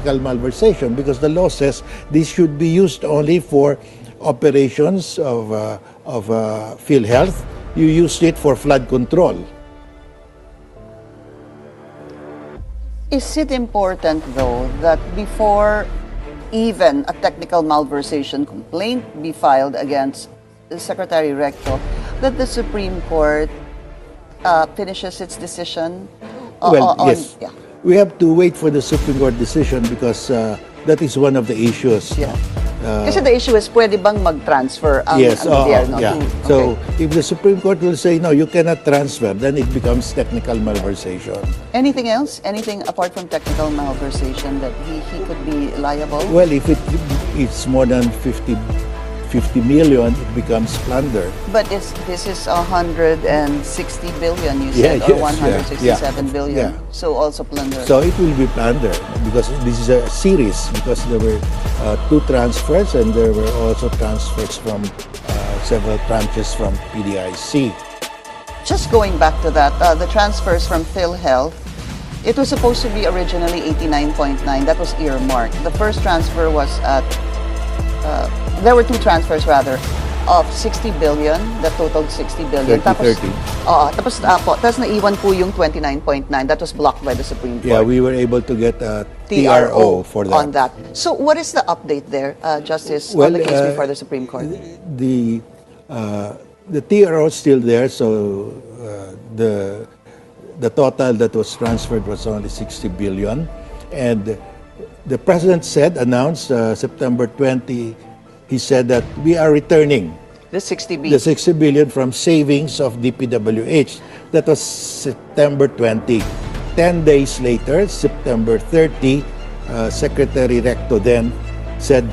technical malversation because the law says this should be used only for operations of PhilHealth. You use it for flood control. Is it important, though, that before even a technical malversation complaint be filed against Secretary Recto, that the Supreme Court finishes its decision? Well, yes. Yeah. We have to wait for the Supreme Court decision because that is one of the issues. Yeah. Kasi the issue is, pwede bang mag-transfer ang yes, gobyerno? Yeah. Okay. So, if the Supreme Court will say, no, you cannot transfer, then it becomes technical malversation. Anything else? Anything apart from technical malversation that he could be liable? Well, if it's more than 50 million, it becomes plunder. But this is 160 billion, you said, or 167 billion. Yeah. So also plunder. So it will be plunder because this is a series, because there were 2 transfers and there were also transfers from several branches from PDIC. Just going back to that, the transfers from PhilHealth, it was supposed to be originally 89.9. That was earmarked. The first transfer was at there were 2 transfers rather of 60 billion, that totaled 60 billion. 30. Tapos naiwan po yung 29.9, that was blocked by the Supreme Court. Yeah, we were able to get a TRO for that. On that. So what is the update there, Justice, on the case before the Supreme Court? The TRO is still there, so the total that was transferred was only 60 billion. And the President announced September 20, he said that we are returning the 60 billion from savings of DPWH. That was September 20. 10 days later, September 30, Secretary Recto then said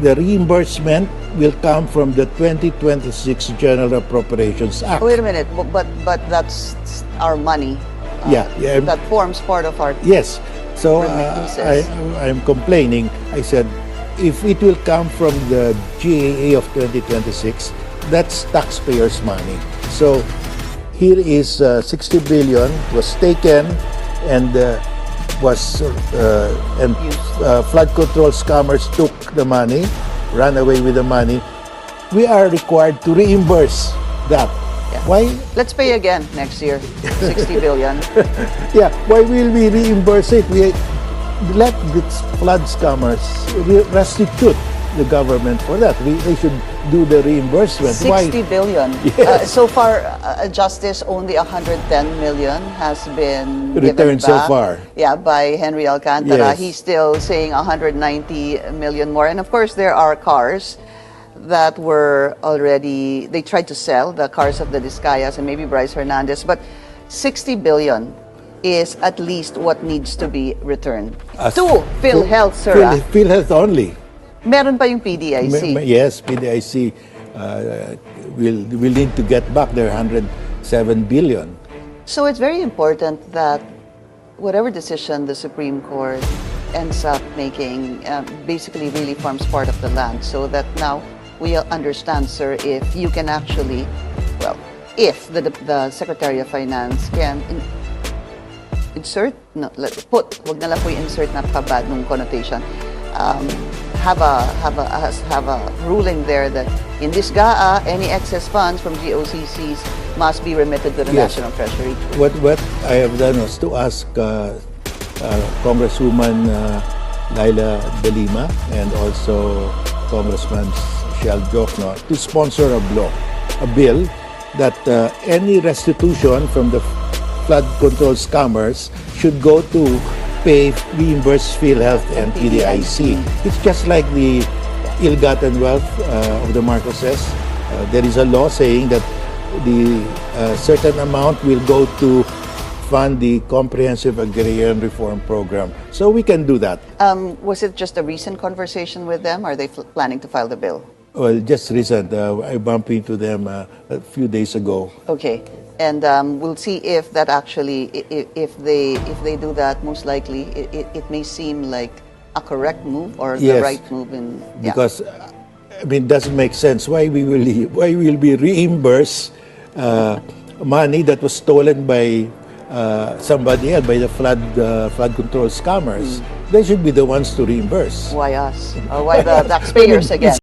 the reimbursement will come from the 2026 General Appropriations Act. Wait a minute, but that's our money. That forms part of our... Yes. So I'm complaining. I said, if it will come from the GAA of 2026, that's taxpayers' money. So here is 60 billion was taken and flood control scammers took the money, ran away with the money. We are required to reimburse that. Yeah. Why? Let's pay again next year, 60 billion. Yeah, why will we reimburse it? We let the flood scammers restitute the government for that. They should do the reimbursement. 60 billion. Yes. So far, Justice, only 110 million has been returned given back. So far. Yeah, by Henry Alcantara. Yes. He's still saying 190 million more. And of course, there are cars that were already, they tried to sell, the cars of the Discayas and maybe Bryce Hernandez, but 60 billion is at least what needs to be returned to PhilHealth, sir. PhilHealth only. Meron pa yung PDIC. Yes, PDIC will need to get back their 107 billion. So it's very important that whatever decision the Supreme Court ends up making basically really forms part of the land, so that now we understand, sir, if you can actually, well, if the Secretary of Finance can insert, no, wag na lang po insert na kabad nung connotation, have a ruling there that in this GAA, any excess funds from GOCCs must be remitted to the National Treasury. What I have done was to ask Congresswoman Laila De Lima and also Congressman Shell Jokno to sponsor a bill that any restitution from the flood control scammers should go to reimburse PhilHealth and PDIC. It's just like the ill-gotten wealth of the Marcoses. There is a law saying that the certain amount will go to fund the Comprehensive Agrarian Reform Program. So we can do that. Was it just a recent conversation with them? Or are they planning to file the bill? Well, just recent. I bumped into them a few days ago. Okay. And we'll see if that actually, if they do that, most likely it may seem like a correct move or the right move. Because I mean, it doesn't make sense. Why will we reimburse money that was stolen by somebody else, by the flood control scammers? they should be the ones to reimburse. Why us? Or why the taxpayers again?